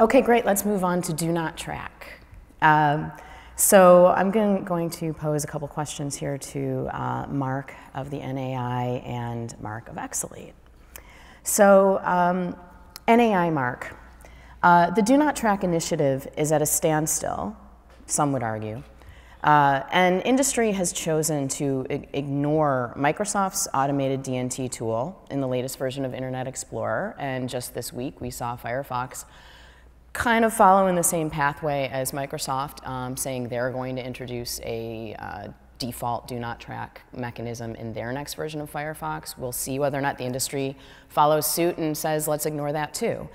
Okay, great. Let's move on to do not track. So I'm going to pose a couple questions here to Mark of the NAI and Mark of eXelate. So NAI Mark, the do not track initiative is at a standstill, some would argue, and industry has chosen to ignore Microsoft's automated DNT tool in the latest version of Internet Explorer, and just this week we saw Firefox kind of follow in the same pathway as Microsoft, saying they're going to introduce a default do not track mechanism in their next version of Firefox. We'll see whether or not the industry follows suit and says, let's ignore that too.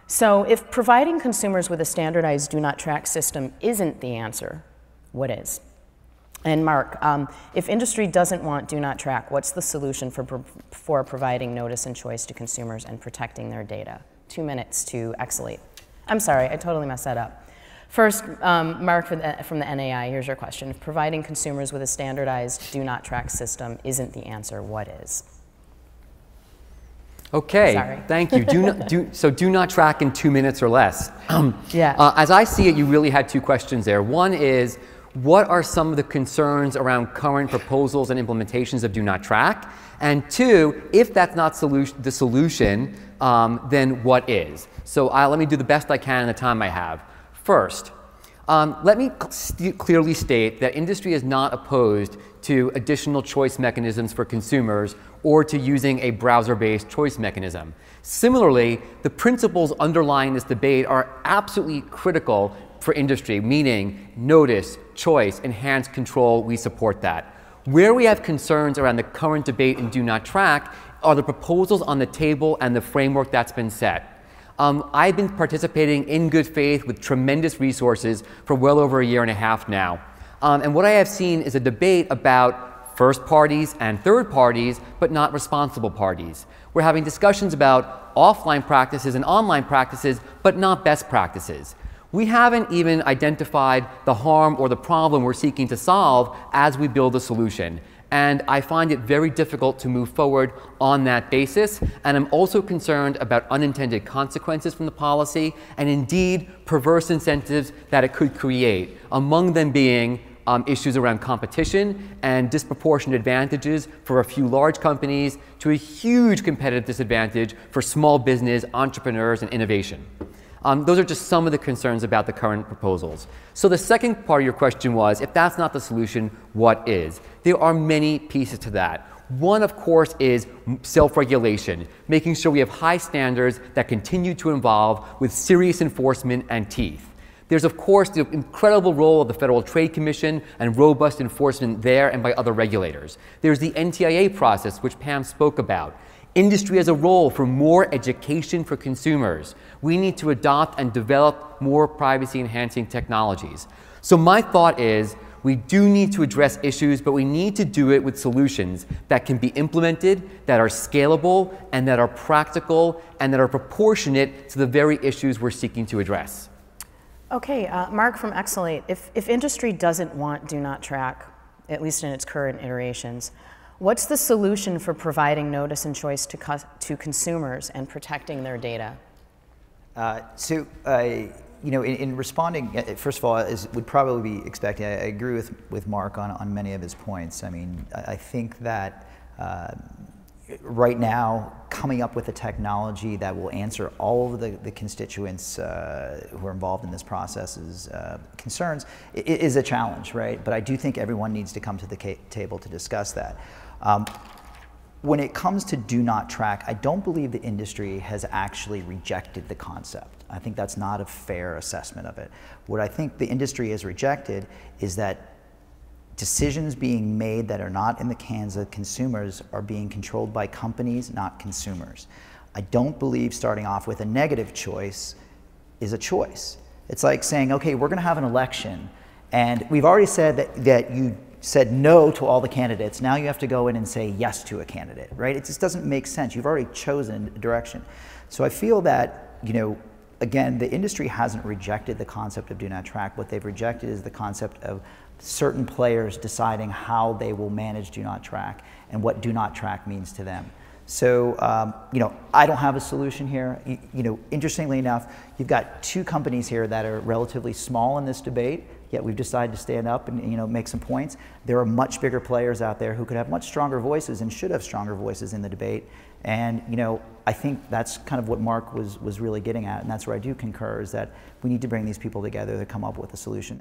So if providing consumers with a standardized do not track system isn't the answer, what is? And Mark, if industry doesn't want do not track, what's the solution for providing notice and choice to consumers and protecting their data? 2 minutes to eXelate. I'm sorry, I totally messed that up. First, Mark from the NAI, here's your question. If providing consumers with a standardized do not track system isn't the answer, what is? Okay, sorry. Thank you. Do not track in 2 minutes or less. Yeah. As I see it, you really had two questions there. One is, what are some of the concerns around current proposals and implementations of do not track? And two, if that's not the solution, then what is? So let me do the best I can in the time I have. First, let me clearly state that industry is not opposed to additional choice mechanisms for consumers or to using a browser-based choice mechanism. Similarly, the principles underlying this debate are absolutely critical for industry, meaning notice, choice, enhanced control. We support that. Where we have concerns around the current debate in do not track are the proposals on the table and the framework that's been set. I've been participating in good faith with tremendous resources for well over 1.5 years now. And what I have seen is a debate about first parties and third parties, but not responsible parties. We're having discussions about offline practices and online practices, but not best practices. We haven't even identified the harm or the problem we're seeking to solve as we build a solution. And I find it very difficult to move forward on that basis. And I'm also concerned about unintended consequences from the policy and indeed perverse incentives that it could create, among them being issues around competition and disproportionate advantages for a few large companies to a huge competitive disadvantage for small business, entrepreneurs, and innovation. Those are just some of the concerns about the current proposals. So the second part of your question was, if that's not the solution, what is? There are many pieces to that. One, of course, is self-regulation, making sure we have high standards that continue to evolve with serious enforcement and teeth. There's, of course, the incredible role of the Federal Trade Commission and robust enforcement there and by other regulators. There's the NTIA process, which Pam spoke about. Industry has a role for more education for consumers. We need to adopt and develop more privacy-enhancing technologies. So my thought is, we do need to address issues, but we need to do it with solutions that can be implemented, that are scalable, and that are practical, and that are proportionate to the very issues we're seeking to address. Okay, Mark from eXelate, if industry doesn't want do not track, at least in its current iterations, what's the solution for providing notice and choice to consumers and protecting their data? You know, in responding, first of all, as would probably be expected, I agree with Mark on many of his points. I mean, I think that right now, coming up with a technology that will answer all of the constituents who are involved in this process's concerns is a challenge, right? But I do think everyone needs to come to the table to discuss that. When it comes to do not track, I don't believe the industry has actually rejected the concept. I think that's not a fair assessment of it. What I think the industry has rejected is that decisions being made that are not in the hands of consumers are being controlled by companies, not consumers. I don't believe starting off with a negative choice is a choice. It's like saying, okay, we're going to have an election, and we've already said that you said no to all the candidates. Now you have to go in and say yes to a candidate, right? It just doesn't make sense. You've already chosen a direction. So I feel that, you know, again, the industry hasn't rejected the concept of do not track. What they've rejected is the concept of certain players deciding how they will manage do not track and what do not track means to them. So, you know, I don't have a solution here. You know, interestingly enough, you've got two companies here that are relatively small in this debate, yet we've decided to stand up and, you know, make some points. There are much bigger players out there who could have much stronger voices and should have stronger voices in the debate. And, you know, I think that's kind of what Mark was really getting at, and that's where I do concur, is that we need to bring these people together to come up with a solution.